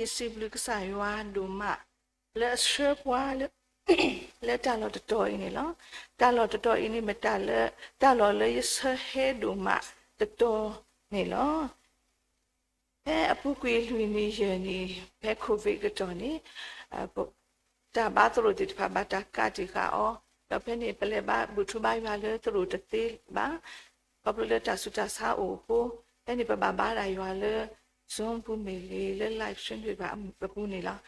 yisiblu ksaywa duma le shepwa le le talo to ini lo talo to ini metale talo le yishe duma to ni lo apu kwi lui ni yeni pe covid to ni ta ba tro ti pha ba ta ka ti ka o lo pe ni pele ba bu thu ba ya le tro te ti ba popular ta su ta sa o ko pe ni ba ba ra ya le zoom pu me le live stream တွေပါပူနေလား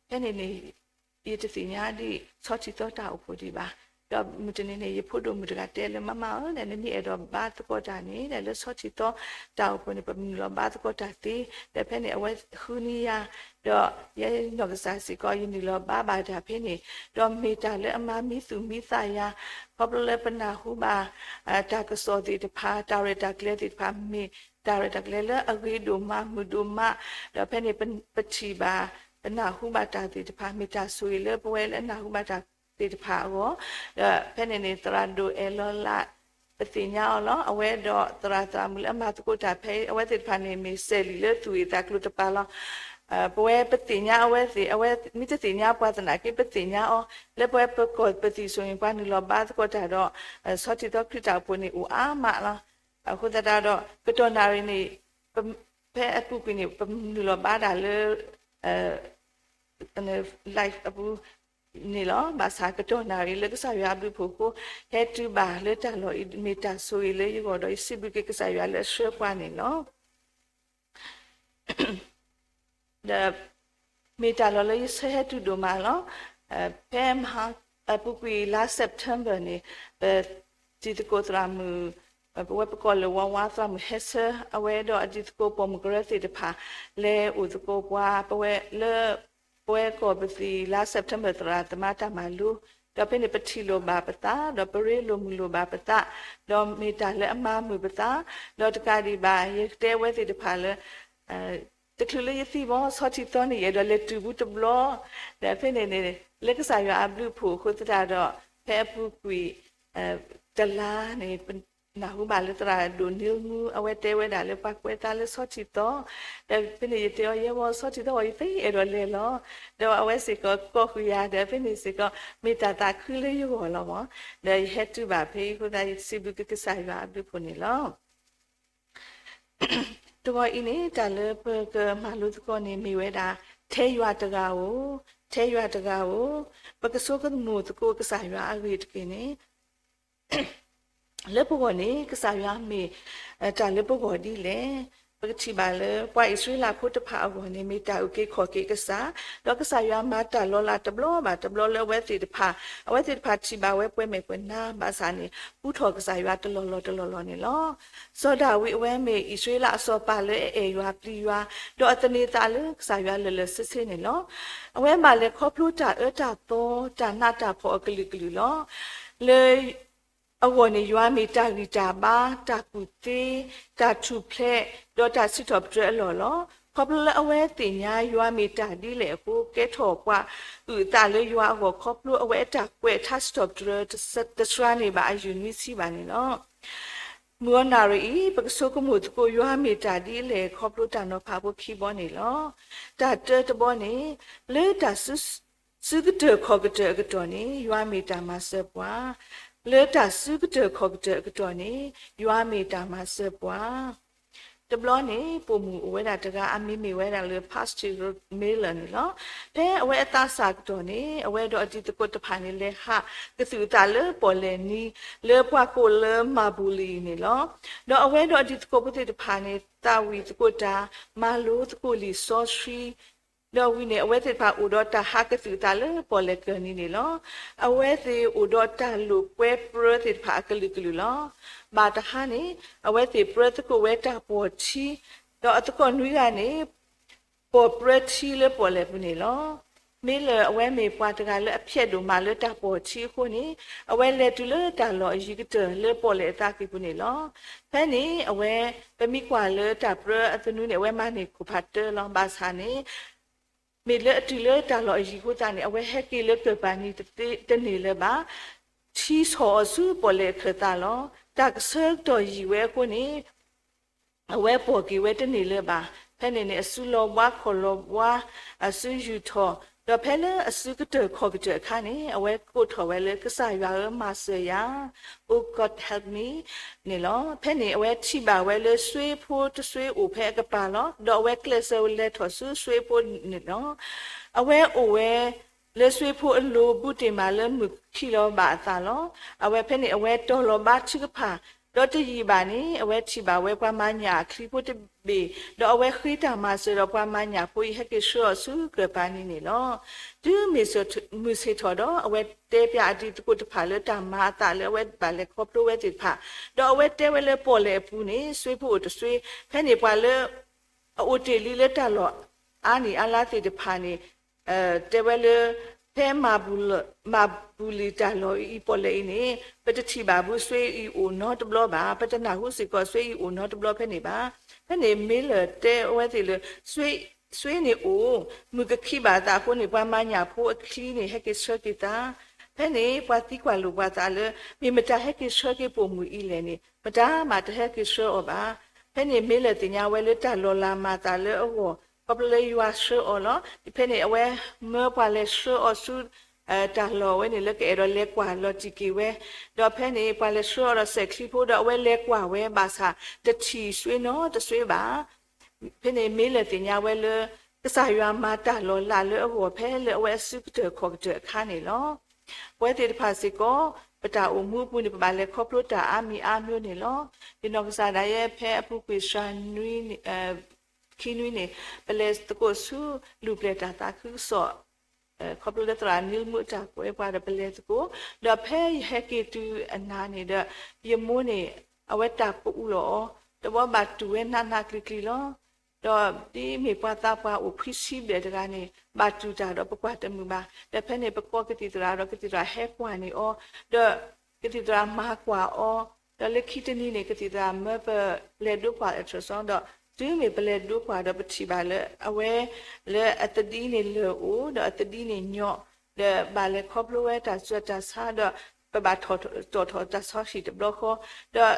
အဲ့နေဒီတစီညာဒီဆော့ချီတော့တာအဖို့ဒီပါတော့မတနေနေရဖို့တို့မတကတဲလေမမအောင်နဲ့နေအဲ့တော့ဘာတကောတာနေတယ်လေဆော့ချီတော့တာအဖို့နေပမလို့ဘာတကောတာတီတဲ့ဖက်နေအဝဲခူနီယာတော့ရဲနော်ကစားစီကောယင်းဒီလောဘာဘာတာဖက်နေတော့မီတာလေအမမီစုမီစာယာ popular ပနာဟူပါတာကစောဒီတဖာတာရတာကလေးဒီတဖာမီတာရတာကလေးလေအဂီဒိုမာမူဒိုမာတော့ဖက်နေပချီပါပနာဟူပါတာဒီတဖာမီတာဆွေလေပွဲလေနာဟူပါတာဒီတဖာရောဖက်နေနေတရာဒိုအလောလာပတိညာလောအဝဲတော့တရာမူလအမတ်ကိုတာဖဲအဝဲဒီတဖာနေမီဆယ်လီလေသူရတာကလူတပါလောပွဲပတိညာအဝဲစီအဝဲမိတတိညာပွားစနာကိပတိညာအောလေပွဲပကောပတိဆိုရင်ပွားနေလောဘာကိုတာတော့ဆော့တီတော့ခရတာပွနေဦးအာမလားအခုတတော့ကတော်နာရင်းနေဖဲအပုကိနေပနေလောဘာဒါလေlive အပူနေလောဘာသာကတော်နာရင်းလေကစားရဘူးဖို့ကိုဟဲတူပါလေတလောမီတာဆိုရလေရောတော့စိဘကိကစားရလေဆွဲပွားနေလောthe meta lo se tu do malo pem ha apukwi last September ni ti ko tramu web ko le wa tramu hese awe do ati ko pomography de pha le u ko kwa pwe le pwe ko bi last September tra tamata malu do pe ni pati lo ba pata do pare lo mu lo ba pata do meta le ama mu pata do taka di ba ye te we ti de pha leတကယ်လို့စီဘောဆော့ချီတော့နေရတော့လက်တူဘူးတဘလောဒါဖိနေနေလက်ကစားရအဘလူဖို့ခုတတာတော့ဖဲဖူကွီတလာနေနာဟုပါလေတရာဒိုနီမူအဝဲတဲဝဲဒါလေပတ်ကွဲတာလေဆော့ချီတော့ဒါဖိနေတေရဘောဆော့ချီတော့ဖိအဲ့တော့လေလောတော့အဝဲစီကောခူရဒါဖိနေစီကမေတ္တာတာခူလေးရောလောမဒါဟက်တူပါဖိခုဒါစီဘုကကစားရအဘလူဖို့နေလောตัวอินี่แต่ละเพื่อมารู้ทุกคนนี่มีเวลาเทยวาตกาวปกติก็มูตะกูก็สายว่าอะไรตะกี้นี่แล้วพวกนี้ก็สายว่ามีแต่ละพวกดีเลยปกติบาเลยปล่อยสุริลาพุทธภาพวันนี้มีแต่โอเคขอเกก็สาแล้วก็สายว่ามาแต่ลอลาตบล้อบาตบล้อแล้วเวทีภาเวทีภาชีบาเวป่วยไม่ป่วยหน้าบาสานี่ผู้ถอก็สายว่าตลอดนี่ล้อโซดาวิเวมีอิสุริลาโซปาเลยเอยวาปลีวาดอกตนีตาเลยสายว่าเลเซ่นี่ล้อเวมาเลยครอบรู้จ่าจ่าโตจ่าหน้าจ่าพอกลิกล้อเลยအဝနေရွာမီတာဂီတာဘာတာကူတီတာချူဖလက်ဒေါ်တာစစ်တော်ပြဲလော်လောခေါပလအဝဲတင်ညာရွာမီတာဒီလေကိုကဲထော်ကွာဥတာလေရွာကိုခေါပလအဝဲတာကွဲထတ်စတော်ပြဲတစရနေပါအယူနီစီပါနေနော်မွန်နာရီပကဆုကမှုတကိုရွာမီတာဒီလေခေါပလတာနော်ဖာဖို့ခီဘောနေလောတာတဘောနေလေတာစုကတဲ့ခေါကတဲ့ကတော့နေရွာမီတာမှာစပွားလေတာစုကတဲ့ခေါကတဲ့ကတော့နေရွာမီတာမှာစပွားတဘလနေပုံမူဝဲတာတကအမီမီဝဲတာလေ past to mailer နော်တဲ့အဝဲအသားစာကတော့နေအဝဲတော့အတိတကုတ်တဖာနေလေဟာကစုတာလေပေါ်လေနီလေပွားကိုလေမဘူးလီနေလောတော့အဝဲတော့အတိတကုတ်ပတိတဖာနေတာဝီတကုတ်တာမာလိုတကုတ်လီဆော့ထရီတော့ဝိနေအဝဲစစ်ဖာဥဒတာဟာကစုတာလေပေါ်လေကနီနေလောအဝဲစီဥဒတာလူကွဲပရစစ်ဖာကလူကလူလောဘာတဟာနေအဝဲစီပရတကိုဝဲတာပေါ်ချီတော့အတကောနွေးကနေပေါ်ပရချီလေပေါ်လေပနေလောမေလအဝဲမေပွားတကလည်းအဖြက်တို့မှလေတာပေါ်ချီခုနေအဝဲလေတူလေတာလောအကြီးကတလေပေါ်လေတာကိပနေလောဖဲနေအဝဲပမိကွာလေတာပရအသနုနေအဝဲမနေခုဖတ်တယ်လောဘာသာနေမေလအတူလေတာလောအကြီးကိုတာနေအဝဲဟက်ကီလေကပနီတနေလေပါချီဆောစုပေါ်လေခတာလောတာကဆဲတော်ရီဝဲကိုနေအဝဲပေါ်ကီဝဲတနေလေပါ ဖဲနေနေအစုလောဘခေါ်လောဘအစုယူထောတော့ဖဲလေအစုကတခေါ်ကတခါနေအဝဲကိုထော်ဝဲလေကစားရွာမဆရာ oh god help me နေလောဖဲနေအဝဲချိပါဝဲလေဆွေးဖို့တဆွေးအိုဖဲကပါလောတော့ဝဲကလဆဝဲလေထော်ဆွေးဖို့နေလောအဝဲအိုဝဲလေဆွေးဖို့အလိုဘူးတင်မာလေမှုခီလောဘာသာလောအဝဲဖဲနေအဝဲတော်လောဘာချိကဖာတော့တကြီးပါနေအဝဲချိပါဝဲကွာမညာခရီဖို့တဘေတော့အဝဲခရီတာမဆရောကွာမညာပွေဟက်ကဆောစုကပန်းနေလောသူမေဆိုမူစေထော်တော့အဝဲတဲပြအတီတကုတဖာလေတာမာတာလေဝဲပါလေခေါပလိုဝဲတိဖာတော့အဝဲတဲဝဲလေပေါ်လေပူနေဆွေးဖို့တဆွေးဖဲနေပွာလေအိုတေလီလေတာလောအာနီအလာတိတဖာနေတဲဝဲလေဖဲမာဘူးလီတာလောဤပေါ်လေနေပတတိပါဘူးဆွေးဤအိုနော်တဘလပါပတနာဟုစီကောဆွေးဤအိုနော်တဘလဖဲနေပါဖဲနေမေးလေတဲဝဲတိလေဆွေးနေအိုမူကခိပါတာခုနေပွားမညာဖို့အခီးနေဟက်ကဆော့ကတာဖဲနေပွားတိကွာလူပွားတာလေမိမတာဟက်ကဆော့ကပုံမူဤလေနေပတာမတဟက်ကဆော့အပါဖဲနေမေးလေတင်ညာဝဲလေတာလောလာမတာလေအောပပလေရွာဆော့အော်ဒီဖဲနေအဝဲမေပွားလေဆော့အော်ဆူတာလောဝဲနေလက်ကေရလက်ကွာလောဂျီကီဝဲတော့ဖဲနေပွားလေဆော့ရဆက်ခီဖို့တော့ဝဲလက်ကွာဝဲဘာသာတချီဆွေးနော်တဆွေးပါဖဲနေမေးလေတင်ညာဝဲလေကစားရွာမာတာလောလာလေအဝဖဲလေအဝဲစုကတခေါကတခါနေလောဝဲတေတဖာစီကိုပတာအမှုပုန်ပါလေခေါပလိုတာအမီအမျိုးနေလောဒီနောက်ကစားတဲ့ဖဲအပုကွေရှာနွီခီနွီနေပလေစတကိုဆူလူပလက်တာတာခုဆော့ခေါပလိုတရာနီလ်မှုတာကိုပါတဲ့ပလေစကိုတော့ဖဲဟက်ကီတူအနာနေတဲ့ယမိုးနေအဝဲတာပူလောတော့ဘာတူဝဲနာနာကလီကလီလောတော့ဒီမေပွားတာပွားဥဖိစီဘေတကနေဘာတူတာတော့ပကွာတမှုပါတဲ့ဖက်နေပကောကတိတရာတော့ကတိတရာဟဲကွာနေအောတော့ကတိတရာမာကွာအောတော့လက်ခိတနီနေကတိတရာမပလေဒုကွာအထဆောင်းတော့ဒီမေပလေဒုကွာတော့ပတိပါလေအဝဲလေအတဒီနေလို့တော့အတဒီနေညော့လေဘာလေခေါပလိုဝဲတာဆွတ်တာစားတော့ပဘာထော်တာဆောရှိတဲ့ဘလော့ခေါ်တော့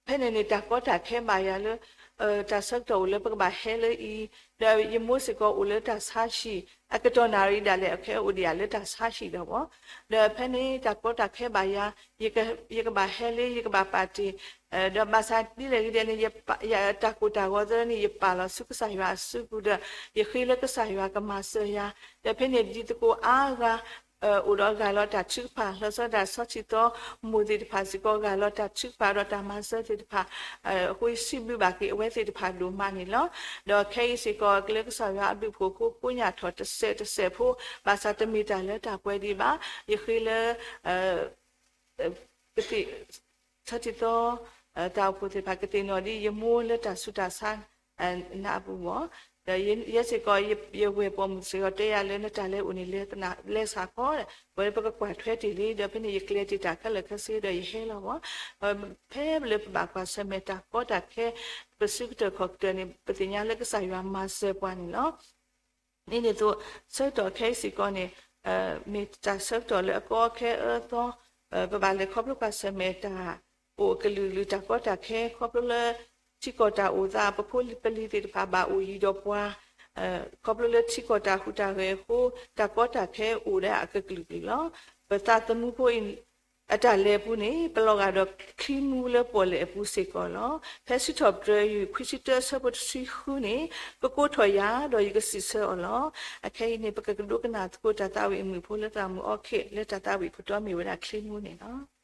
ဖက်နေနေတာကောတာခဲမာရလို့တာဆက်တော်လည်းပကဘာဟဲလေဤဒါယမိုးစကောဦးလည်းတာဆာရှိအကတော်နာရီဒါလည်းအခဲဦးဒီရလည်းတာဆာရှိတော့ဗောဒါဖက်နေတာကောတာခဲပါရယေကဘာဟဲလေယေကဘာပါတီဒါဘာသာဒီလေဒီနေရတာကိုတာဝဇရနီယပါလာစုကဆာယစုကုဒယခိလကဆာယကမဆယာဒါဖက်နေဒီတကိုအားကဥရောဂါလောတာချစ်ပါလောစတာဆောချီတော့မူဒီတဖာစီကောဂါလောတာချစ်ပါတော့တာမဆတ်တဖာဟိုစီဘဘာကေဝဲစီတဖာလူမနီလောတော့ခဲစီကောကလကဆာရအဘိဖို့ကိုပညာထော်တဆက်ဖို့ဘာသာတမီတာလက်တာပွဲဒီပါယခိလေပတိချတိတော့တောက်ဖို့တဖာကတိနော်ဒီယမိုးလက်တာဆုတာဆန်နာဘူးမောဒါရစကောရဝေပေါ်မှုစကောတရားလဲနဲ့တာလဲဦးနေလဲတနာလဲစာခေါ်ဘယ်ပကကွာထွဲတီလေးဒါဖိနေရကလေးတီတာကလကစီရရဟဲလောဖဲဘလပဘာကွာစမတာပေါ်တာခဲပစုကတခောက်တနေပတိညာလက်ကစားရမဆပွားနေလောနေနေတော့စေတော့ခဲစီကောနေမေတာဆောက်တော်လဲအကောခဲတော့ပဘာလဲခေါပလကစမတာအိုကလူတာပေါ်တာခဲခေါပလချိကောတာဥသာပဖိုလပလီတိဖာဘာဦးရီတော့ပွားခေါပလလချိကောတာဟူတာရဲဟိုတာကောတာခဲဦးတဲ့အကကလူပြီလောပတာတမှုကိုအတလဲပူနေပလောကတော့ခီမူလပေါ်လေပူစေကောလောဖက်စီတော့ဒရယူခရစ်တာဆပ်တ်စီခုနေပကိုထွာရတော့ယကစီဆောလောအခဲနေပကကဒုကနာကိုတာတာဝီမူဖိုလတာမူโอเคလက်တာတာဝီဖတော်မီဝရခလီမူနေနော်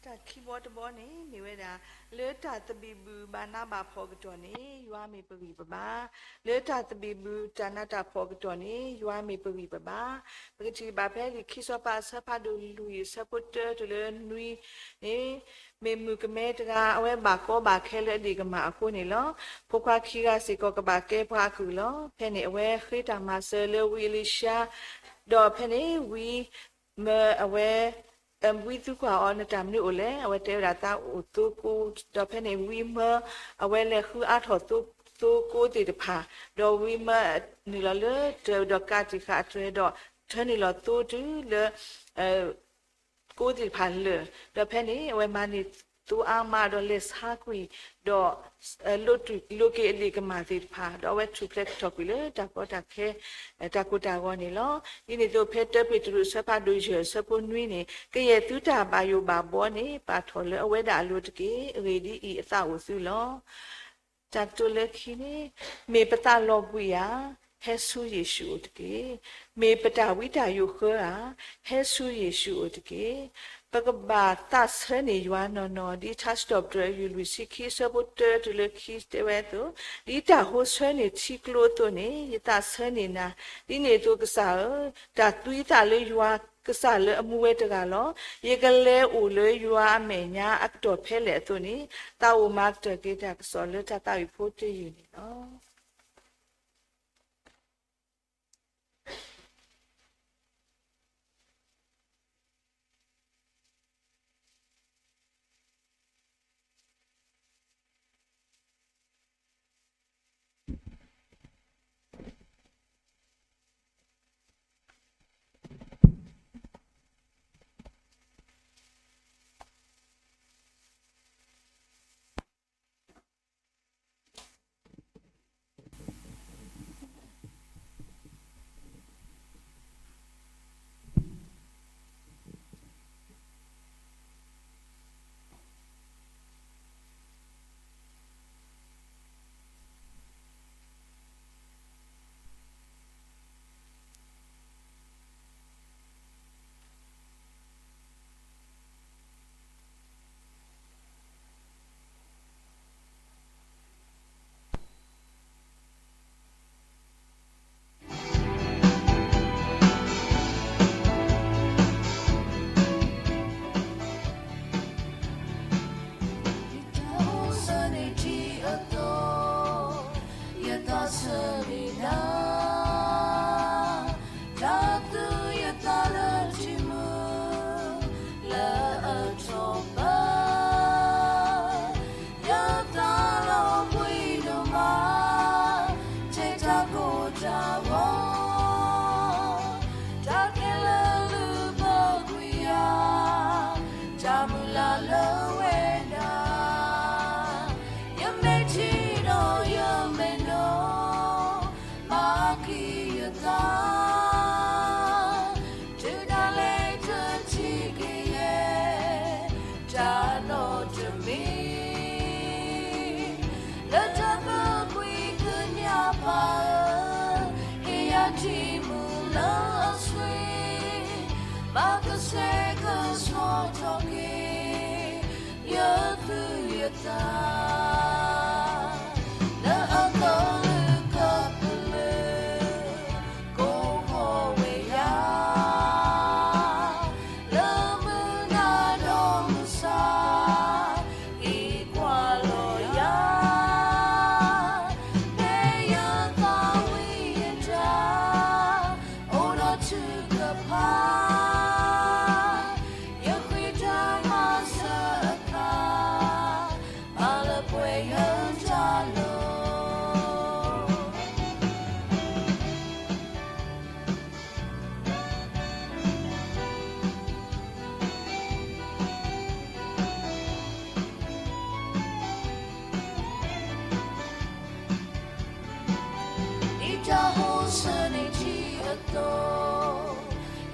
တာခီဘောတဘောနေမိဝဲတာလေတာတပီဘူးဘာနာဘာဖောကတော်နေရွာမေပဝီပပါလေတာတပီဘူးတာနာတာဖောကတော်နေရွာမေပဝီပပါပကတိဘာဖဲလီခီစောပါဆဖာဒူလူယဆပုတ်တလေနွီနေမေမူကမဲတကအဝဲဘာကောဘာခဲလေဒီကမှာအခုနေလောဖခွာခီကစီကောကဘာကဲဖွာကူလောဖဲနေအဝဲခိတာမဆလေဝီလီရှာဒေါ်ဖဲနေဝီမအဝဲwe tu kwa on tam ni ole awe te rata u tu ku do phe ne we ma awe le khu a tho tu ku ti de pha do we ma ni la le do ka ti kha tre do thani lo tu tu le ku ti pha le do phe ni awe ma ni tu a ma do le sa kwi do lo ke li ka ma ti pha do we tu plek to kwi le ta ko ta khe ta ko ta go ni lo ni ni do phe te pi tu sa pha do je sa po nwi ni ke ye tu ta ba yo ba bo ni pa tho le awe da lo te ke re di i a sa wo su lo ta tu le khi ni me pa ta lo bwi ya he su Yesu te ke me pa ta wi ta yo kho a he su Yesu te keပကဘာတဆရနေရွာနော်ဒီ touch stop တွေယူလူစီခီစဘတ်တလခီတဲ့ဝဲတော့ဒီတာဟိုဆွဲနေချီကလို့တော့နေရတာဆရနေနာဒီနေတော့ကစားတာတွေးတာလေရွာကစားလေအမှုဝဲတကလောရေကလဲဦးလေရွာအမေညာအတော့ဖဲလေတော့နေတာဝမတ်တကေတာကစောလေတာတာဖို့တည်ယူနေနော်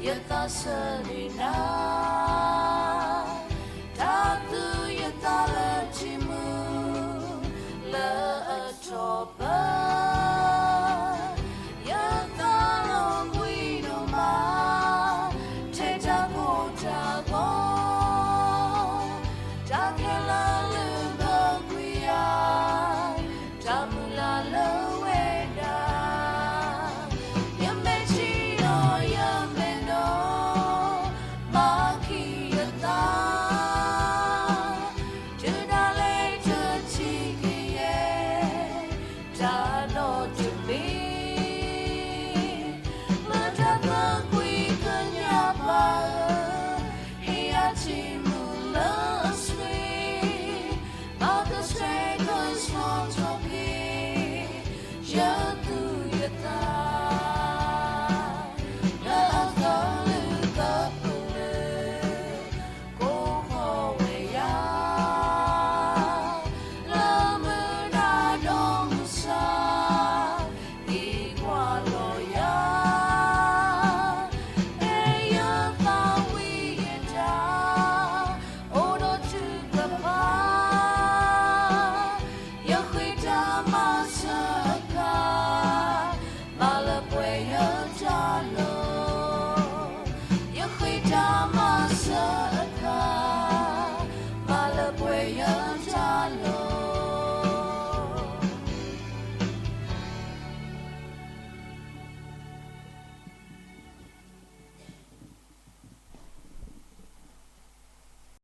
Yata Salina